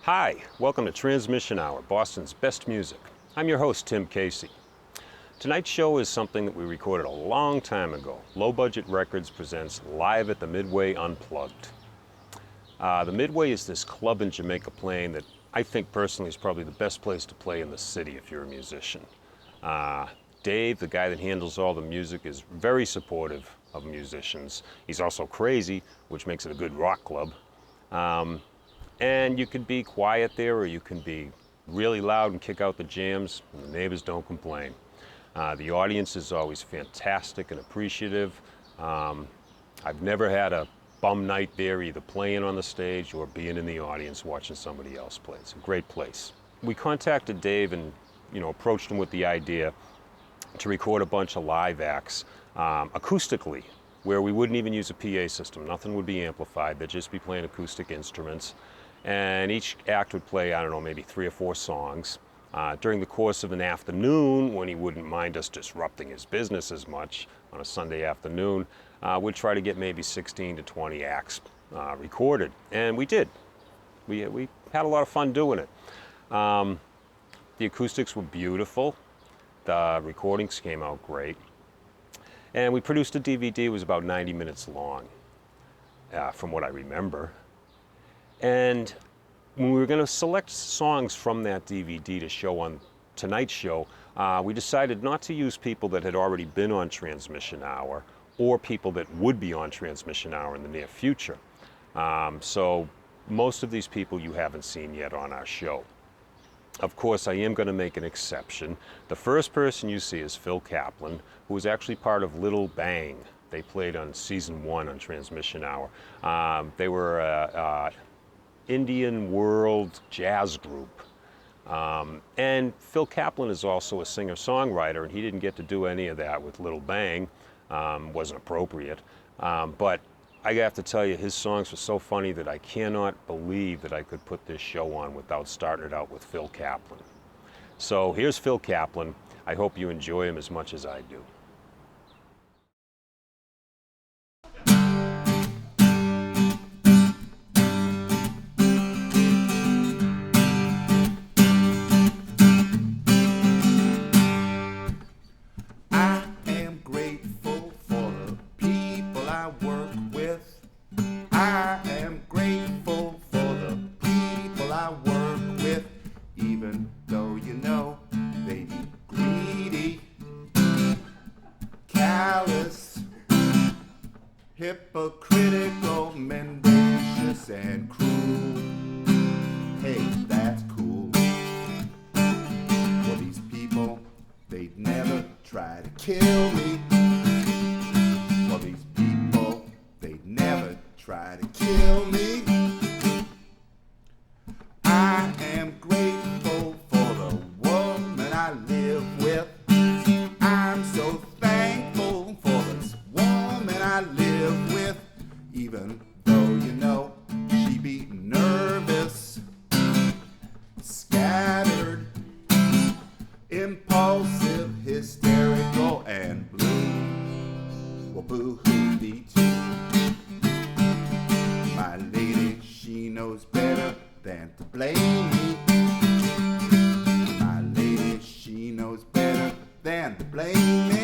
Hi, welcome to Transmission Hour, Boston's best music. I'm your host, Tim Casey. Tonight's show is something that we recorded a long time ago. Lowbudget Records presents Live at the Midway Unplugged. The Midway is this club in Jamaica Plain that I think personally is probably the best place to play in the city if you're a musician. Dave, the guy that handles all the music, is very supportive of musicians. He's also crazy, which makes it a good rock club. And you can be quiet there, or you can be really loud and kick out the jams, and the neighbors don't complain. The audience is always fantastic and appreciative. I've never had a bum night there, either playing on the stage or being in the audience watching somebody else play. It's a great place. We contacted Dave and approached him with the idea to record a bunch of live acts acoustically, where we wouldn't even use a PA system. Nothing would be amplified. They'd just be playing acoustic instruments. And each act would play, I don't know, maybe 3 or 4 songs. During the course of an afternoon, when he wouldn't mind us disrupting his business as much on a Sunday afternoon, we'd try to get maybe 16 to 20 acts recorded. And we did. We had a lot of fun doing it. The acoustics were beautiful. The recordings came out great. And we produced a DVD. It was about 90 minutes long, from what I remember. And when we were going to select songs from that DVD to show on tonight's show, we decided not to use people that had already been on Transmission Hour or people that would be on Transmission Hour in the near future. So most of these people you haven't seen yet on our show. Of course, I am going to make an exception. The first person you see is Phil Kaplan, who was actually part of Little Bang. They played on season 1 on Transmission Hour. They were Indian world jazz group. And Phil Kaplan is also a singer-songwriter, and he didn't get to do any of that with Little Bang. Wasn't appropriate. But I have to tell you, his songs were so funny that I cannot believe that I could put this show on without starting it out with Phil Kaplan. So here's Phil Kaplan. I hope you enjoy him as much as I do. Hypocritical, mendacious, and cruel. Hey, that's cool. For these people, they'd never try to kill me. For these people, they'd never try to kill me. I am grateful for the woman I live with. I'm so thankful for this woman I live with. Even though she be nervous, scattered, impulsive, hysterical, and blue. Well, boo-hoo be too. My lady, she knows better than to blame me. My lady, she knows better than to blame me.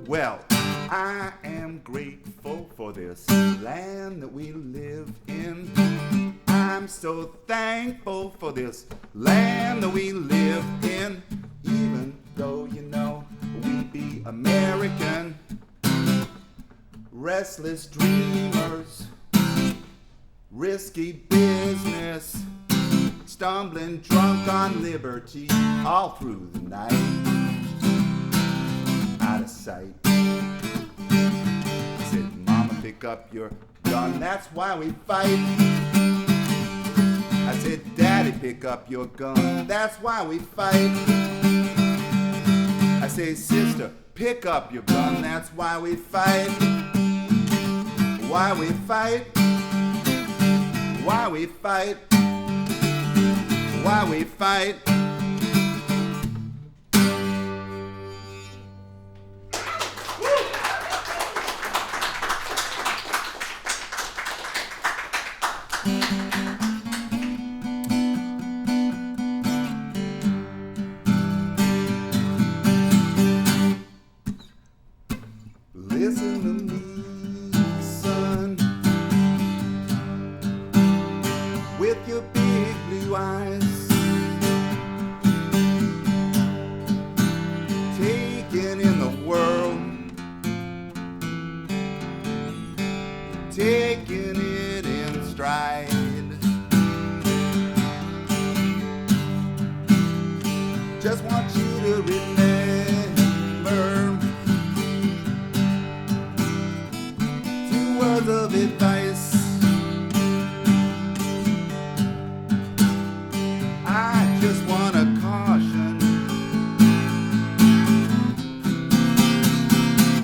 Well, I am grateful for this land that we live in. I'm so thankful for this land that we live in. Even though, you know, we be American, restless dreamers, risky business, stumbling drunk on liberty all through the night, out of sight. I said, Mama, pick up your gun, that's why we fight. I said, Daddy, pick up your gun, that's why we fight. I say, sister, pick up your gun, that's why we fight. Why we fight? Why we fight? Why we fight? Listen to me, son, with your big blue eyes, taking in the world, taking it in stride. Just want you to remember two words of advice. I just want to caution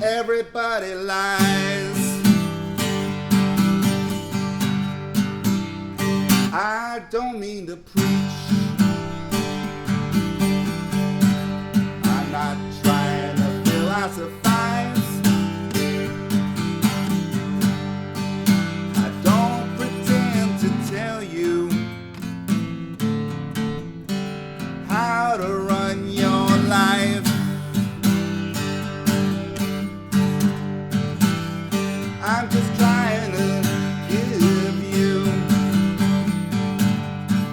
everybody lies. I don't mean to preach. I'm not trying to philosophize. I don't pretend to tell you how to run your life. I'm just trying to give you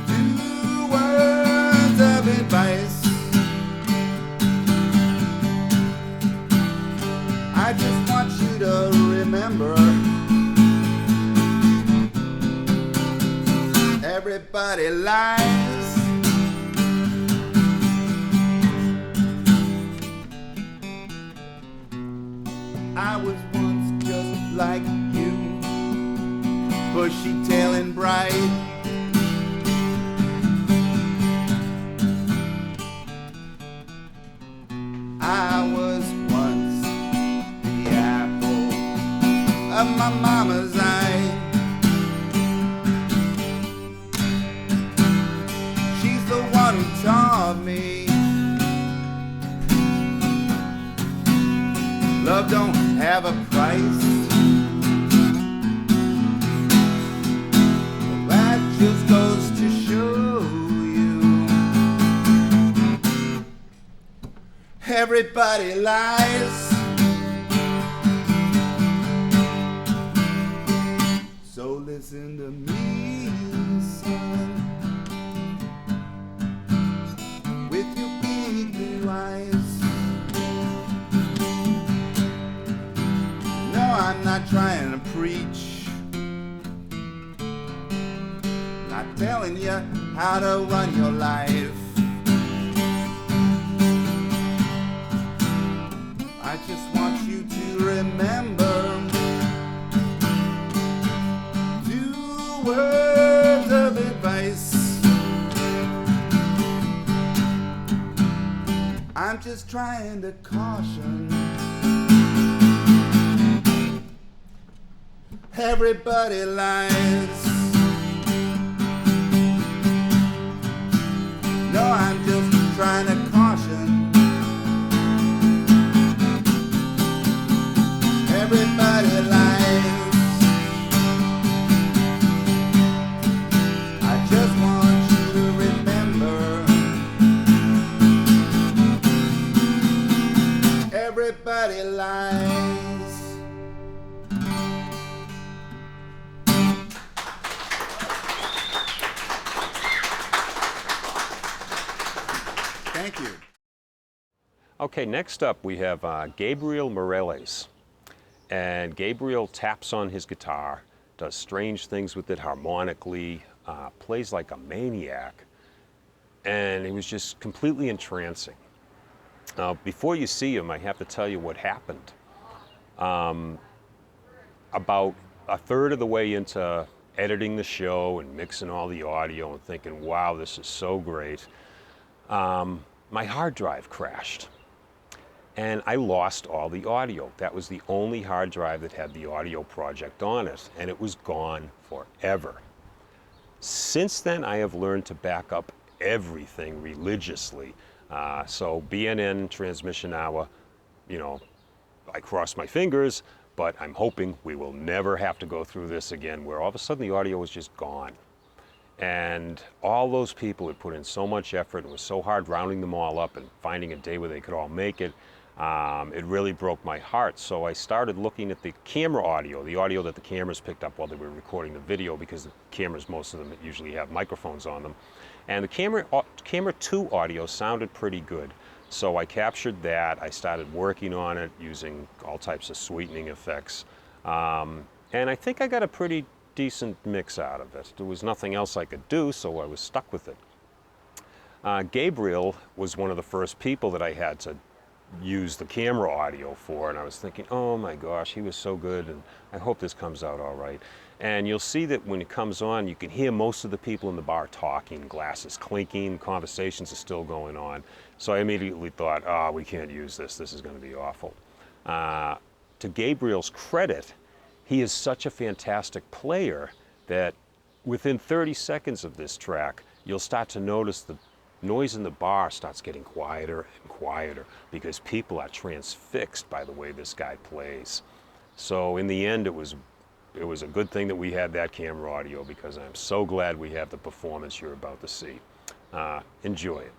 two words of advice. I just want you to remember, everybody lies. I was once just like you, bushy-tailed and bright. I was once the apple of my mama's eye. She's the one who taught me love don't have a price. That just goes to show you, everybody lies. So listen to me, son, with your big blue eyes. No, I'm not trying to preach. Not telling you how to run your life. I just want you to remember two words of advice. I'm just trying to caution everybody lies. No, I'm just trying to caution everybody lies. I just want you to remember, everybody lies. Thank you. Okay, next up we have Gabriel Morales. And Gabriel taps on his guitar, does strange things with it harmonically, plays like a maniac, and it was just completely entrancing. Now, before you see him, I have to tell you what happened. About a third of the way into editing the show and mixing all the audio and thinking, wow, this is so great, my hard drive crashed. And I lost all the audio. That was the only hard drive that had the audio project on it, and it was gone forever. Since then, I have learned to back up everything religiously. So BNN transmission hour, you know, I cross my fingers, but I'm hoping we will never have to go through this again, where all of a sudden the audio was just gone. And all those people had put in so much effort. It was so hard rounding them all up and finding a day where they could all make it. It really broke my heart. So I started looking at the camera audio, the audio that the cameras picked up while they were recording the video, because the cameras, most of them usually have microphones on them. And the camera 2 audio sounded pretty good. So I captured that. I started working on it using all types of sweetening effects. And I think I got a pretty decent mix out of it. There was nothing else I could do, so I was stuck with it. Gabriel was one of the first people that I had to use the camera audio for, and I was thinking, oh my gosh, he was so good, and I hope this comes out all right. And you'll see that when it comes on, you can hear most of the people in the bar talking, glasses clinking, conversations are still going on. So I immediately thought, oh, we can't use this. This is going to be awful. To Gabriel's credit, he is such a fantastic player that within 30 seconds of this track, you'll start to notice the noise in the bar starts getting quieter and quieter because people are transfixed by the way this guy plays. So in the end, it was a good thing that we had that camera audio, because I'm so glad we have the performance you're about to see. Enjoy it.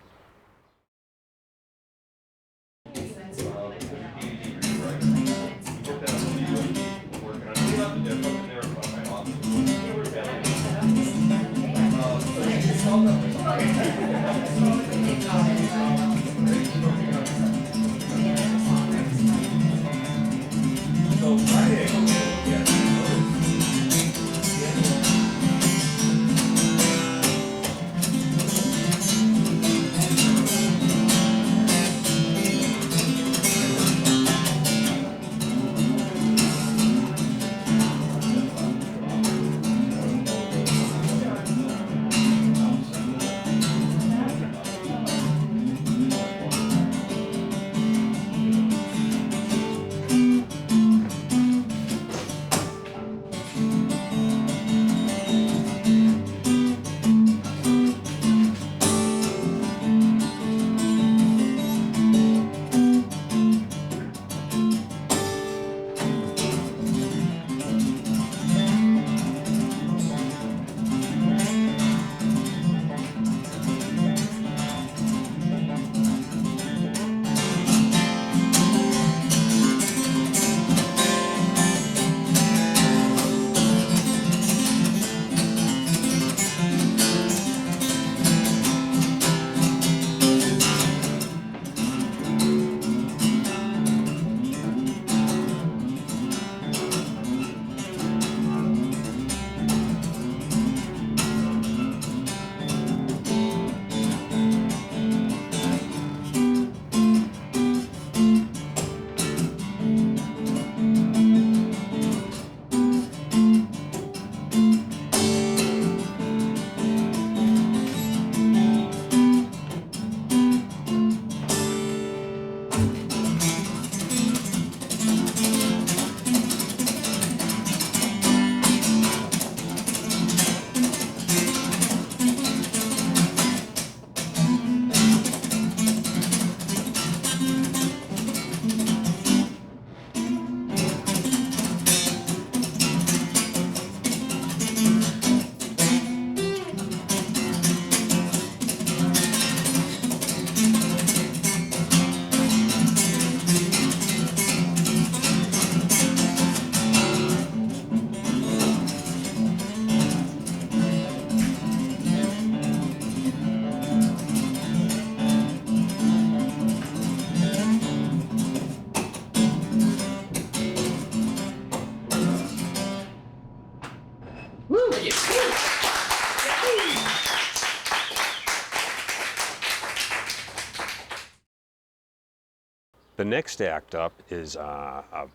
The next act up is a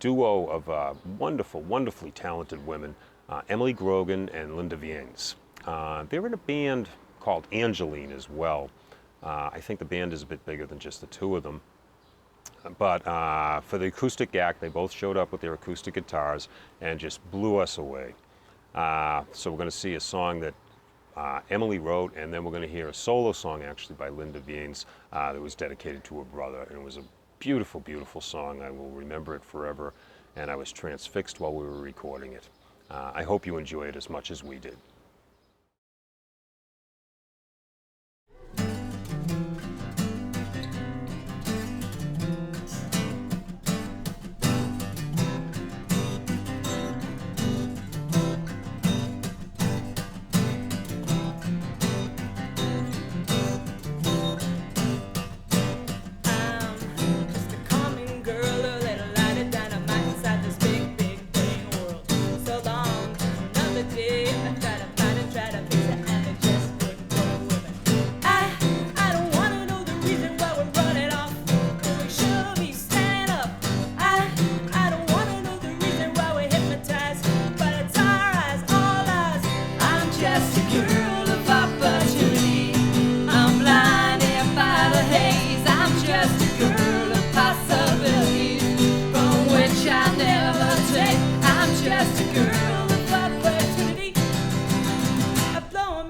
duo of wonderfully talented women, Emily Grogan and Linda Viennes. They're in a band called Angeline as well. I think the band is a bit bigger than just the two of them. But for the acoustic act, they both showed up with their acoustic guitars and just blew us away. So we're going to see a song that Emily wrote, and then we're going to hear a solo song actually by Linda Viennes that was dedicated to her brother. And it was a beautiful, beautiful song. I will remember it forever, and I was transfixed while we were recording it. I hope you enjoy it as much as we did.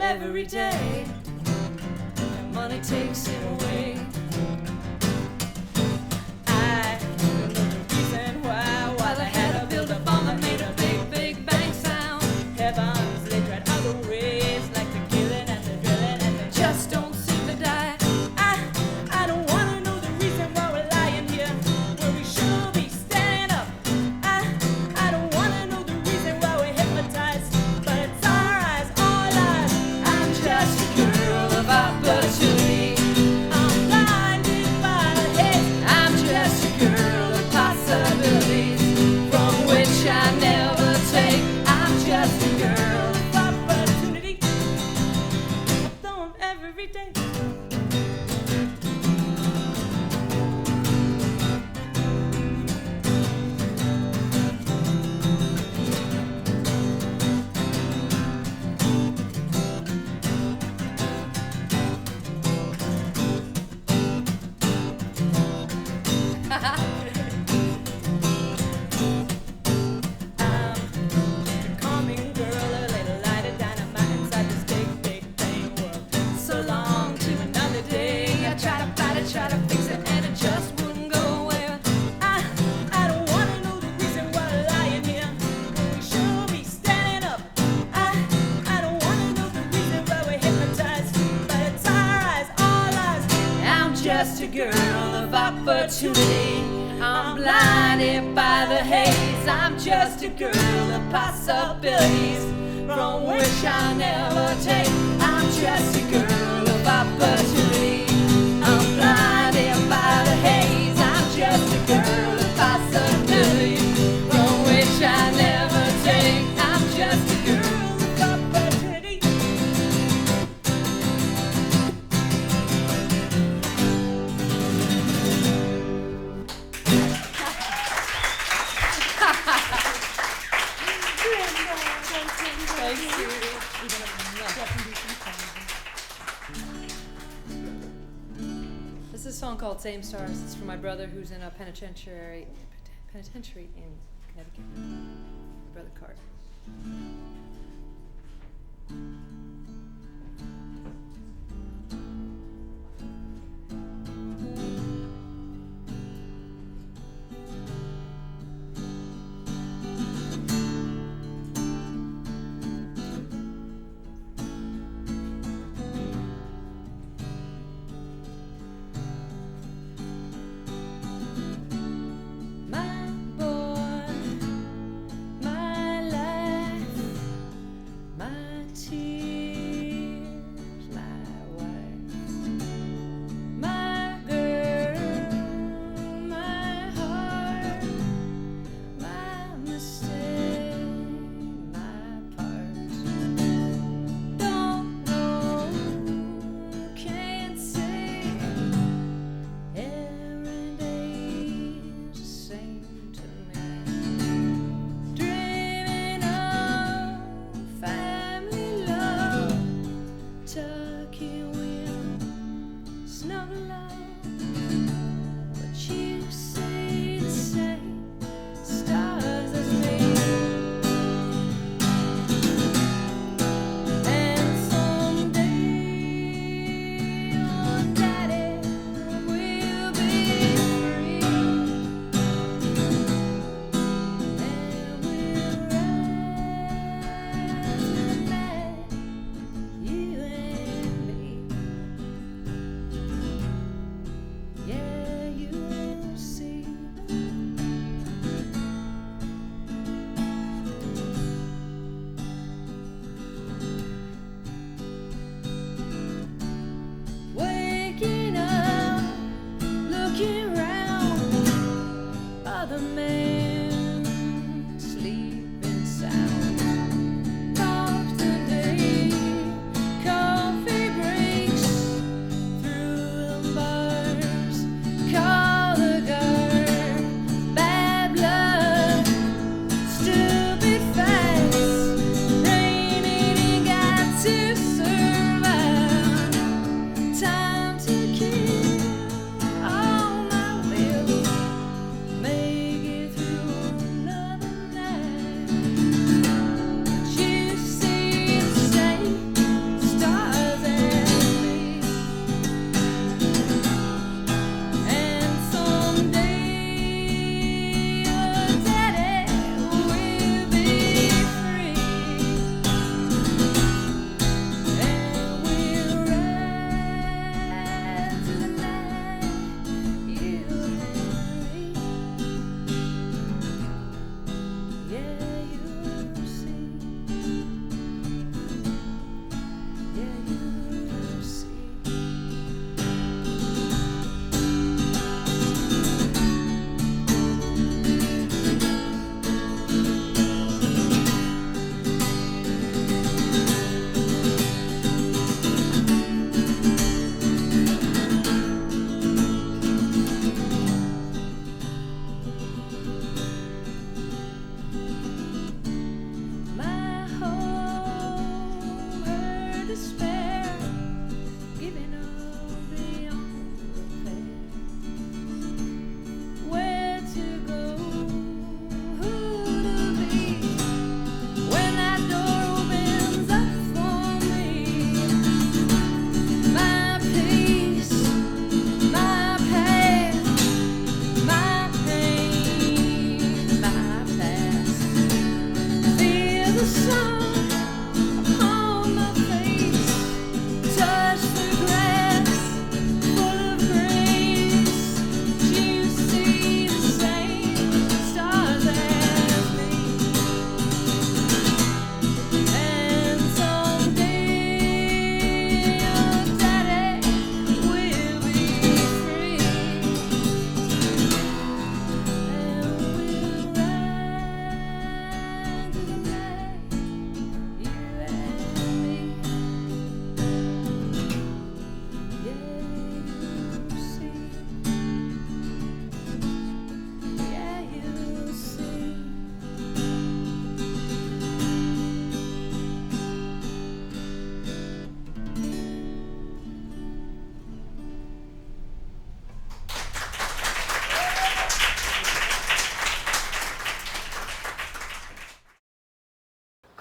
Every day, and money takes it away. I don't know the reason why they had a build up on that made a big, big bang sound. Heavens, they tried other ways, like the killing and the drilling, and they just don't seem to die. I don't wanna know the reason why we're lying here, where we should be standing up. I don't wanna know the reason why we're hypnotized, but it's our eyes, all eyes. I'm just a girl of opportunity. I'm blinded by the hate. I'm just a girl of possibilities, from which I never take. I'm just a girl of opportunity. I throw 'em every day. Calming girl, a little light of dynamite inside this big, big bang world. So long to another day. I try to fight it, try to fix it, and it just wouldn't go away. I don't wanna know the reason why we're lying here, when we should be standing up. I don't wanna know the reason why we're hypnotized, but it's our eyes, all eyes. I'm just a girl of opportunity. I'm blinded by the haze. I'm just a girl of possibilities, from which I'll never take. I'm just a girl of opportunity. I'm blinded by the haze. I'm just a girl of possibilities, from which I never take. I'm just a girl of opportunity. Thank you. This is a song called Same Stars. It's from my brother who's in a penitentiary in Connecticut. Brother Cart. My boy, my life, my tears.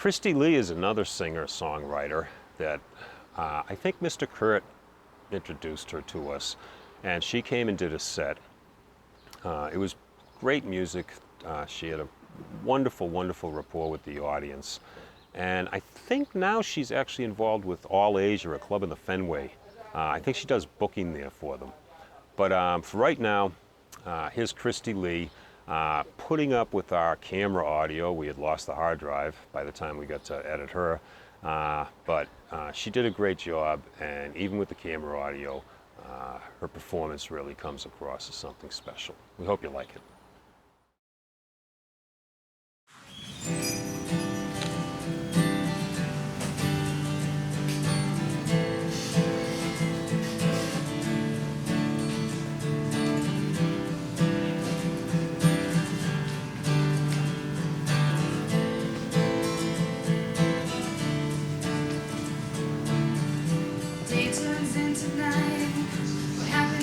Christy Lee is another singer-songwriter that I think Mr. Kurt introduced her to us, and she came and did a set. It was great music. She had a wonderful, wonderful rapport with the audience. And I think now she's actually involved with All Asia, a club in the Fenway. I think she does booking there for them. But for right now, here's Christy Lee putting up with our camera audio. We had lost the hard drive by the time we got to edit her. But she did a great job, and even with the camera audio, her performance really comes across as something special. We hope you like it. Day turns into night. What happened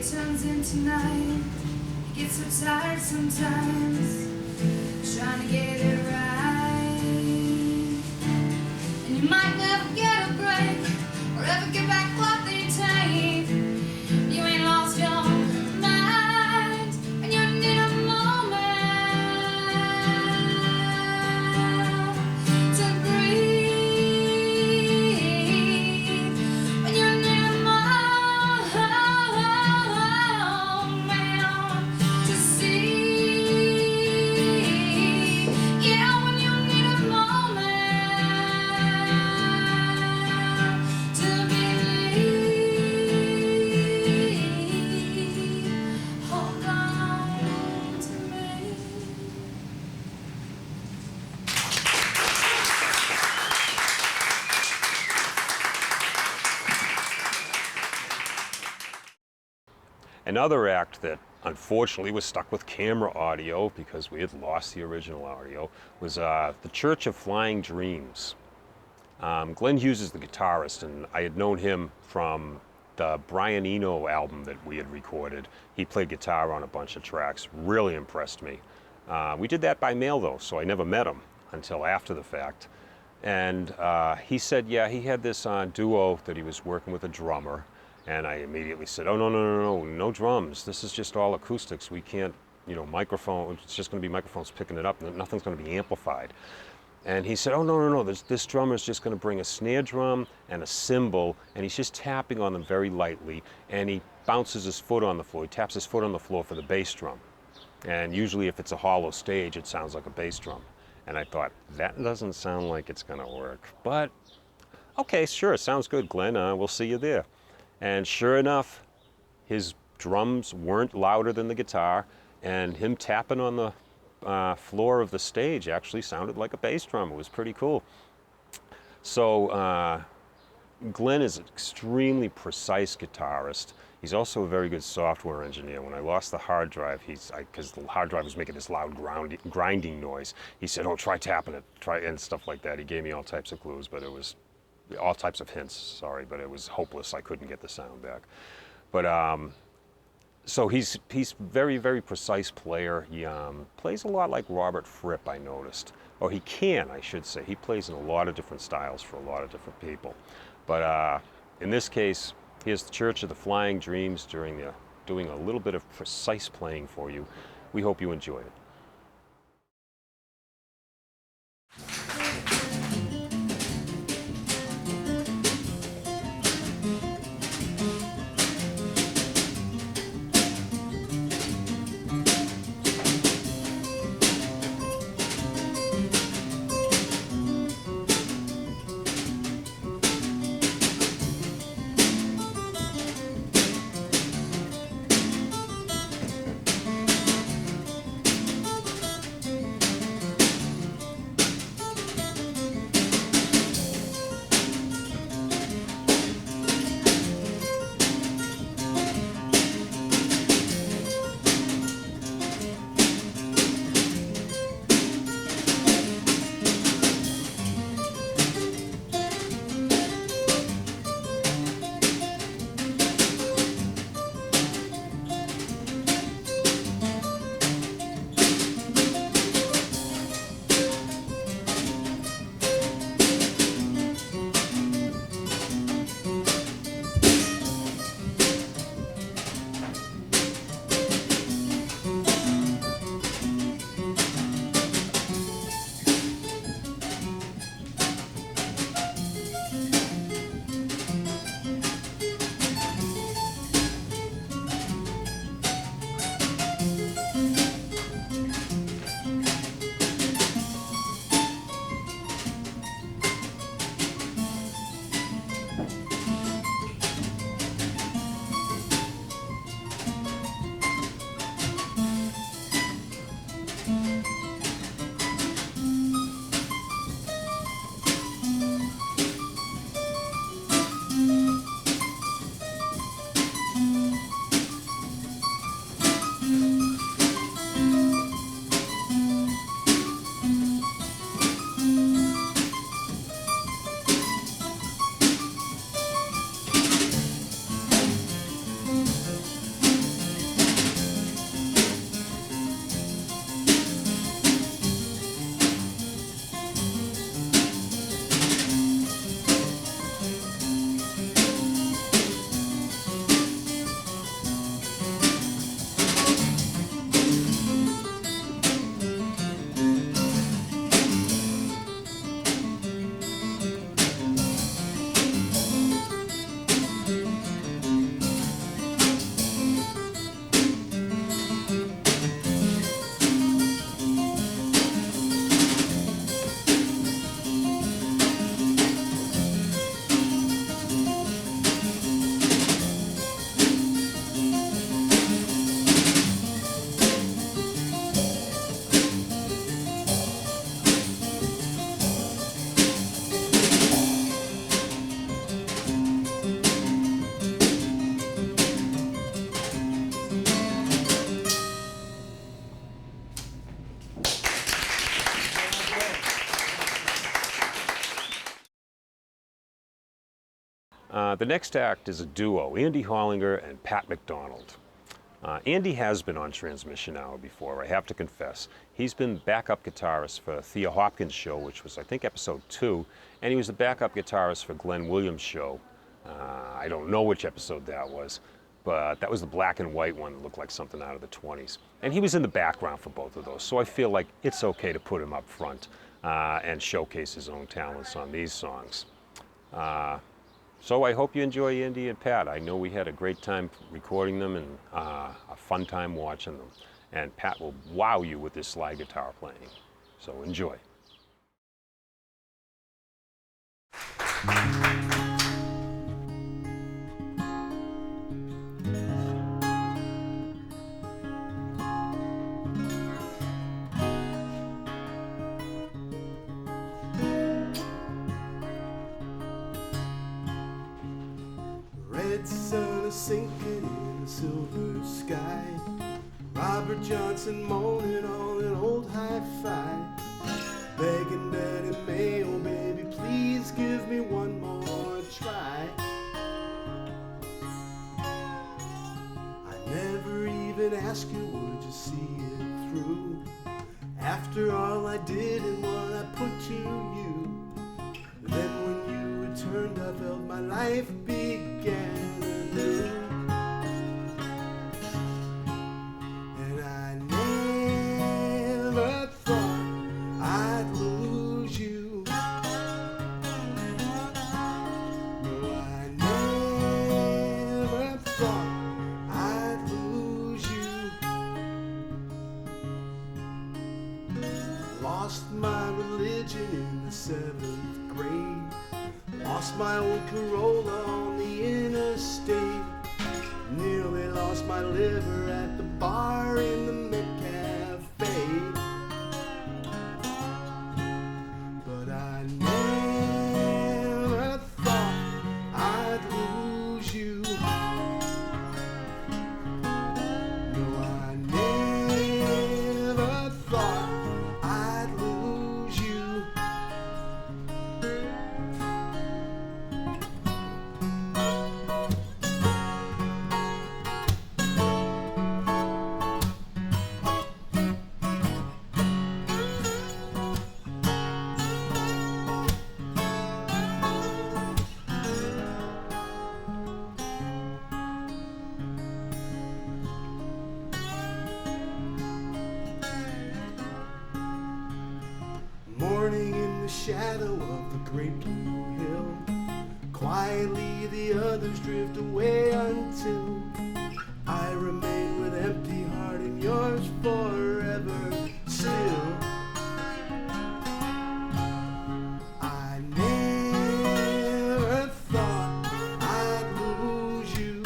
turns into night. You get so tired sometimes, trying to get it right. And you might never get a break, or ever get back what they take. You ain't lost your mind, and you need a moment to breathe. When you need a moment to see. Yeah, when you need a moment to believe. Hold on to me. Another act that unfortunately was stuck with camera audio because we had lost the original audio was the Church of Flying Dreams. Glenn Hughes is the guitarist, and I had known him from the Brian Eno album that we had recorded. He played guitar on a bunch of tracks, really impressed me. We did that by mail though, so I never met him until after the fact. And he said, yeah, he had this duo that he was working with a drummer. And I immediately said, oh, no drums. This is just all acoustics. We can't, microphone, it's just going to be microphones picking it up. Nothing's going to be amplified. And he said, oh, no, this drummer's just going to bring a snare drum and a cymbal, and he's just tapping on them very lightly, and he bounces his foot on the floor. He taps his foot on the floor for the bass drum. And usually if it's a hollow stage, it sounds like a bass drum. And I thought, that doesn't sound like it's going to work. But, okay, sure, sounds good, Glenn. We'll see you there. And sure enough, his drums weren't louder than the guitar, and him tapping on the floor of the stage actually sounded like a bass drum. It was pretty cool. So Glenn is an extremely precise guitarist. He's also a very good software engineer. When I lost the hard drive, because the hard drive was making this loud grinding noise, he said, oh, try tapping it, and stuff like that. He gave me all types of clues, but it was all types of hints, sorry, but it was hopeless. I couldn't get the sound back. But so he's very, very precise player. He plays a lot like Robert Fripp, I noticed. Or he can, I should say. He plays in a lot of different styles for a lot of different people. But in this case, here's the Church of the Flying Dreams doing a little bit of precise playing for you. We hope you enjoy it. The next act is a duo, Andy Hollinger and Pat McDonald. Andy has been on Transmission Hour before, I have to confess. He's been backup guitarist for Thea Hopkins' show, which was, I think, episode 2, and he was the backup guitarist for Glenn Williams' show. I don't know which episode that was, but that was the black and white one that looked like something out of the 20s. And he was in the background for both of those, so I feel like it's okay to put him up front and showcase his own talents on these songs. So I hope you enjoy Andy and Pat. I know we had a great time recording them and a fun time watching them. And Pat will wow you with his slide guitar playing. So enjoy. Red sun is sinking in a silver sky. Robert Johnson moaning on an old hi-fi, begging Betty May, oh baby, please give me one more try. I never even asked you, would you see it through? After all I did and what I put to you, then when you returned I felt my life began anew. And I never thought I'd lose you. No, I never thought I'd lose you. Lost my religion in the 7th grade. Lost my old Corolla on the interstate. Nearly lost my liver at the bar in the Cafe. But I never thought I'd lose you. No, I never thought I'd lose you. Morning in the shadow of the great blue hill. Quietly the others drift away until I remain with empty heart and yours forever still. I never thought I'd lose you.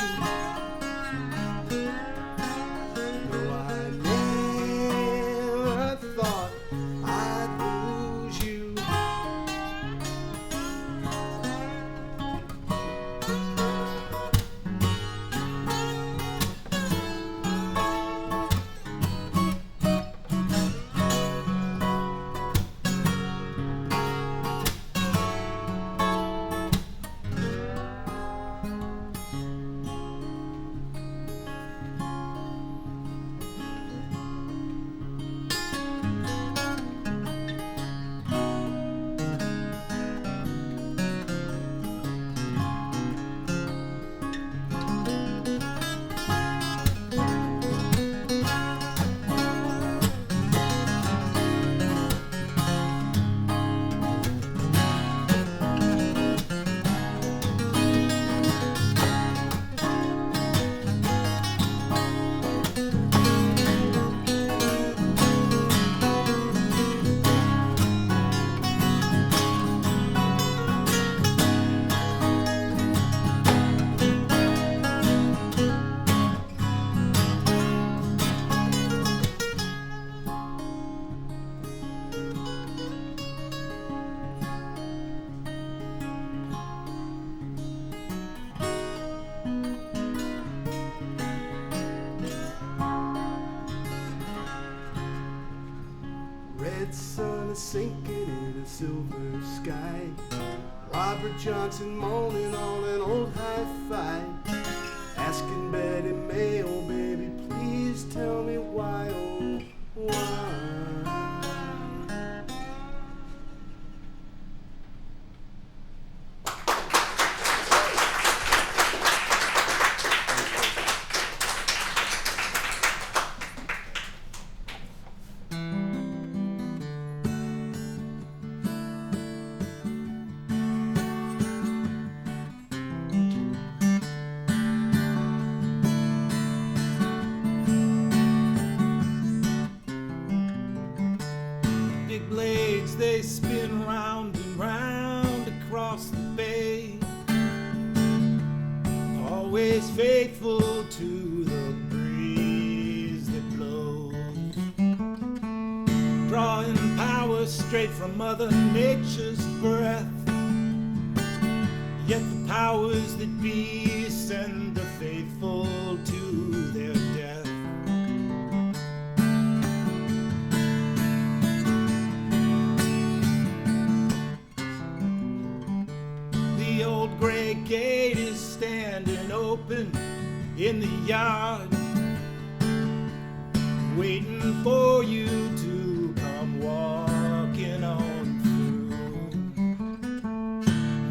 No, I never thought I'd lose you. Red sun is sinking in a silver sky. Robert Johnson moaning on an old hi-fi, asking Betty May, oh baby, please tell me why, oh why. Big blades, they spin round and round across the bay, always faithful to the breeze that blows, drawing power straight from Mother Nature's breath. Yet the powers that be send the faithful to their death. The old gray gate is standing open in the yard, waiting for you to come walking on through.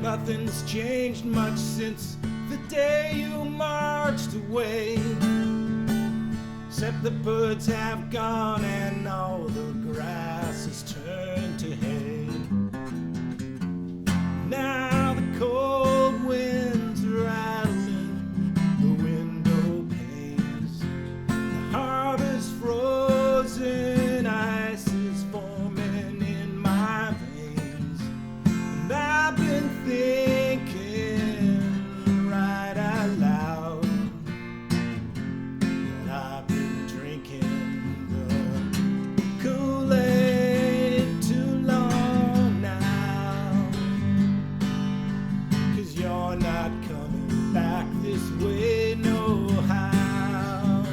Nothing's changed much since the day you marched away, except the birds have gone and all the grass has turned to hay. Now the cold winds rattling the window panes, the harbor's frozen, ice is forming in my veins, and I've been thinking right out loud that I've been drinking the Kool-Aid too long now, 'cause you're not coming back this way no how.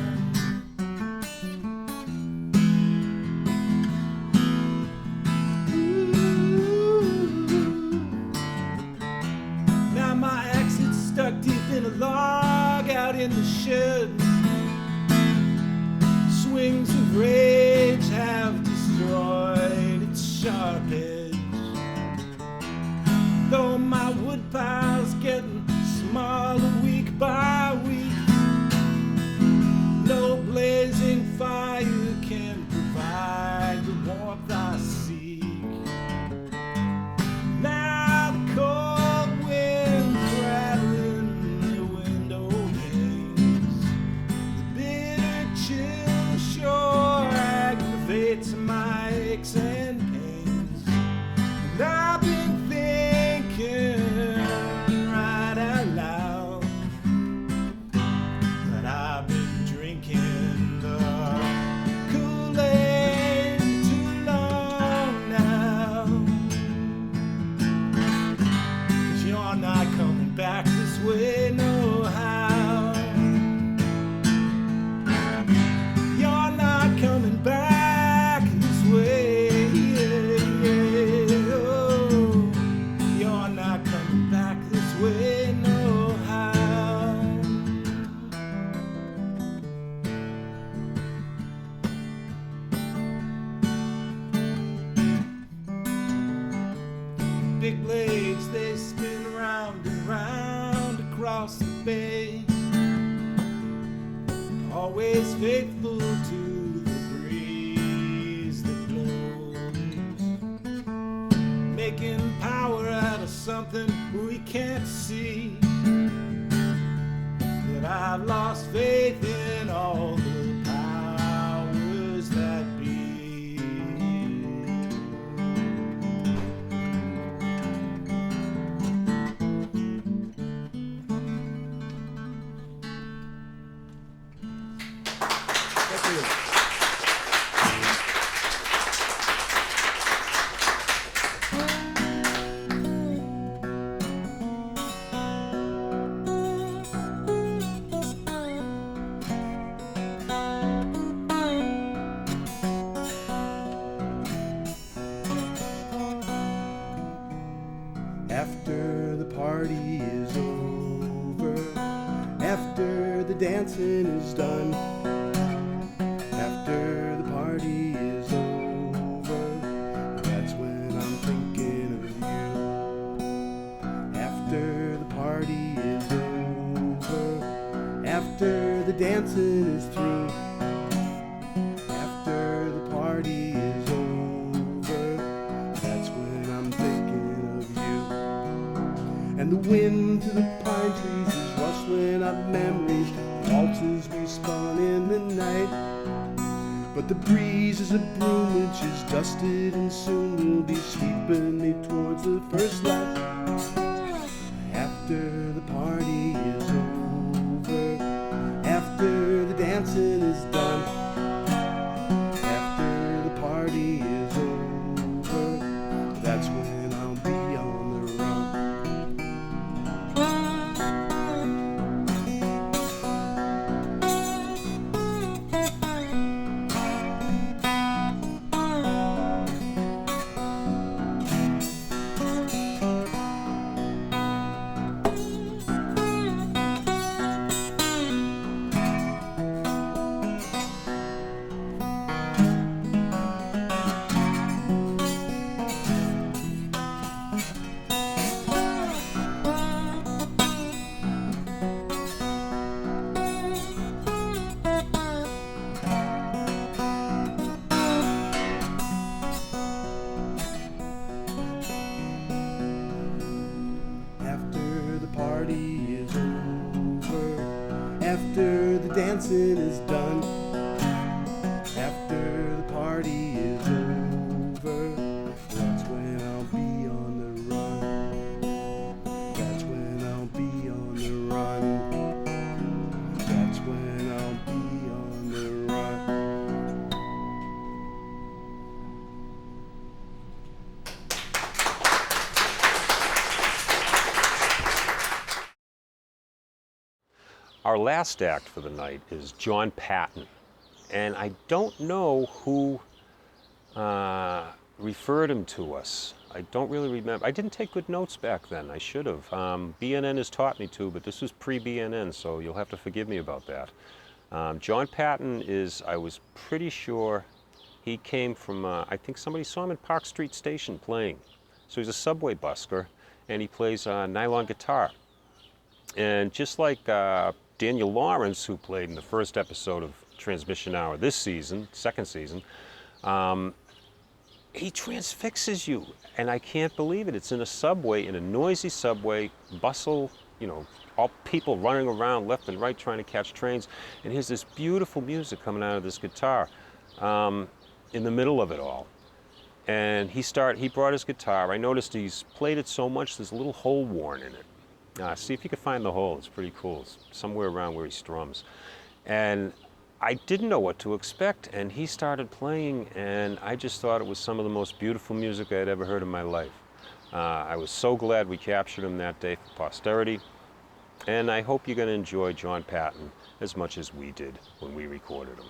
Now my axe is stuck deep in a log out in the shed. Swings of rage have destroyed its sharp edge. Though my wood pile's getting smaller week by week, no blazing fire can provide the warmth I seek. Now the cold winds rattling the window panes, the bitter chill sure aggravates my aches and pains, and I've been thinking right out loud that I've been drinking the Kool-Aid too long now, 'cause you're not coming back this way no how. You're not coming back this way. Oh, you're not coming back this way no how. Big blades, they spin round and round across the bay, always faithful to the breeze that blows, making power out of something we can't see. But I've lost faith in all the powers that be. Thank you. dancing is done, after the party is over, that's when I'm thinking of you. After the party is over, after the dancing is through, after the party is over, that's when I'm thinking of you. And the wind to the pine trees is rustling up memories, waltzes we spun in the night. But the breeze is a broom which is dusted, and soon will be sweeping me towards the first light. After the party is over, after the dancing is done, after the party is over, that's when I'll be on the run. After the dancing is done, after the party is over, that's when I'll be on the run. That's when I'll be on the run. That's when I'll be on the run. Our last act for the night is John Patton, and I don't know who referred him to us. I don't really remember. I didn't take good notes back then. I should have. BNN has taught me to, but this was pre-BNN, so you'll have to forgive me about that. John Patton is, I was pretty sure, he came from, I think somebody saw him at Park Street Station playing. So he's a subway busker, and he plays nylon guitar. And just like Daniel Lawrence, who played in the first episode of Transmission Hour this season, second season, he transfixes you, and I can't believe it. It's in a subway, in a noisy subway, bustle, you know, all people running around left and right trying to catch trains, and here's this beautiful music coming out of this guitar in the middle of it all. And he brought his guitar. I noticed he's played it so much there's a little hole worn in it. See if you can find the hole. It's pretty cool. It's somewhere around where he strums. And I didn't know what to expect, and he started playing, and I just thought it was some of the most beautiful music I'd ever heard in my life. I was so glad we captured him that day for posterity, and I hope you're going to enjoy John Patton as much as we did when we recorded him.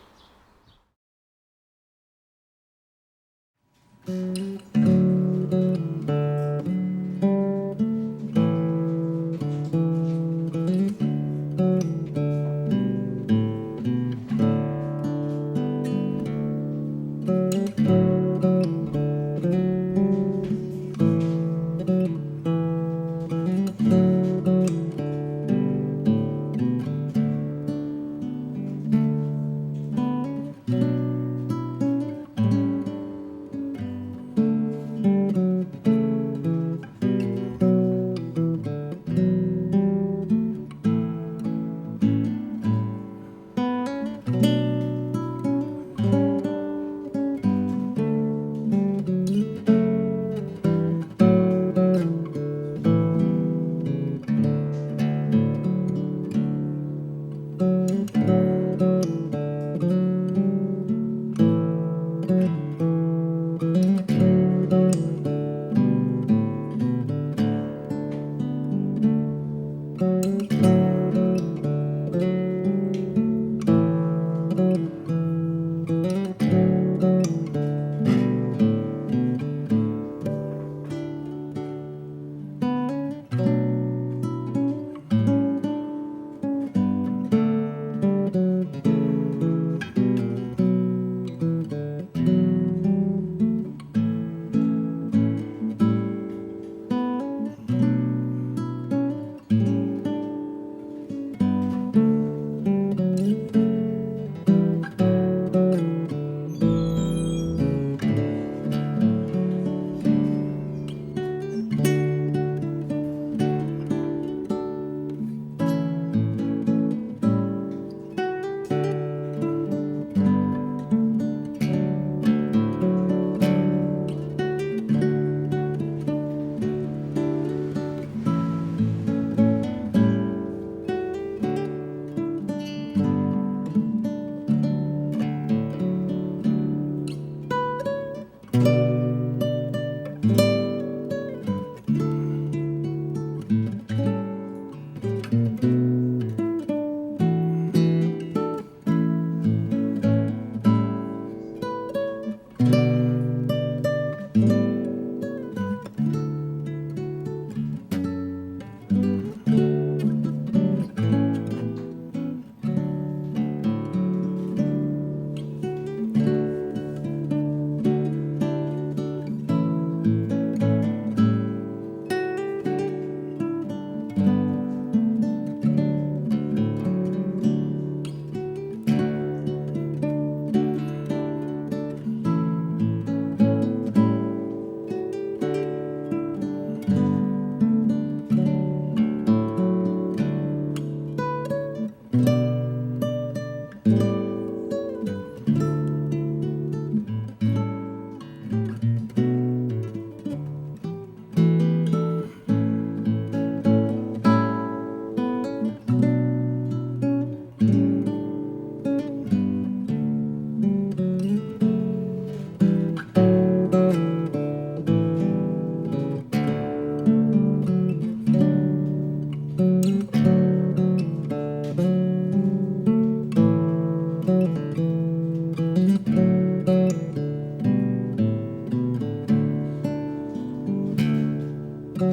I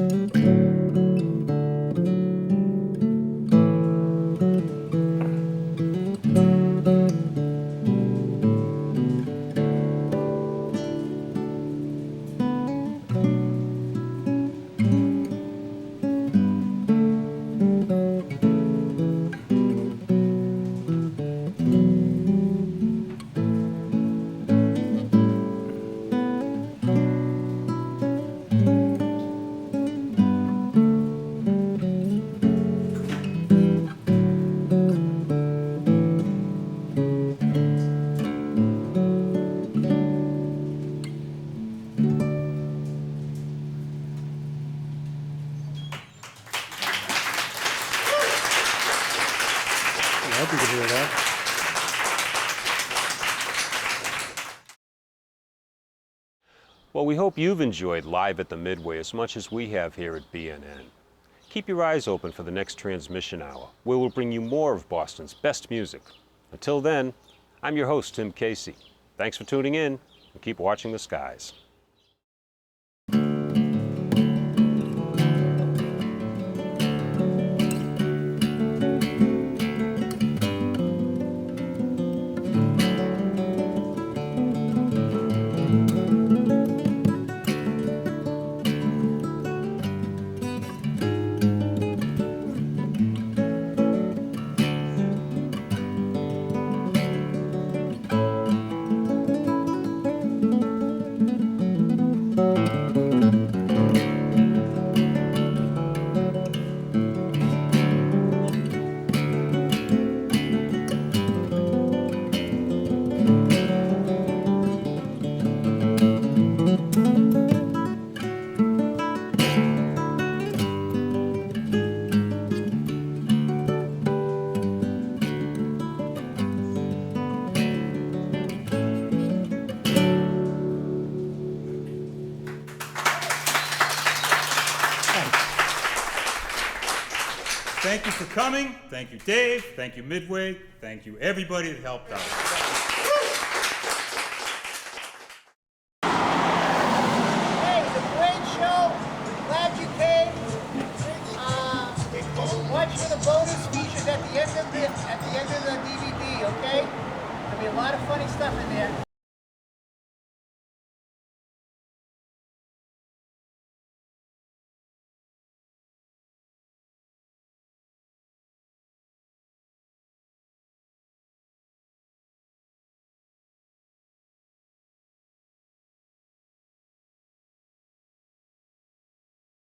hope you can hear that. Well, we hope you've enjoyed Live at the Midway as much as we have here at BNN. Keep your eyes open for the next transmission hour, where we'll bring you more of Boston's best music. Until then, I'm your host, Tim Casey. Thanks for tuning in, and keep watching the skies. Thank you for coming. Thank you, Dave. Thank you, Midway. Thank you, everybody that helped out. Hey, it was a great show. Glad you came. Watch for the bonus features at the end of the DVD, okay? There'll be a lot of funny stuff in there.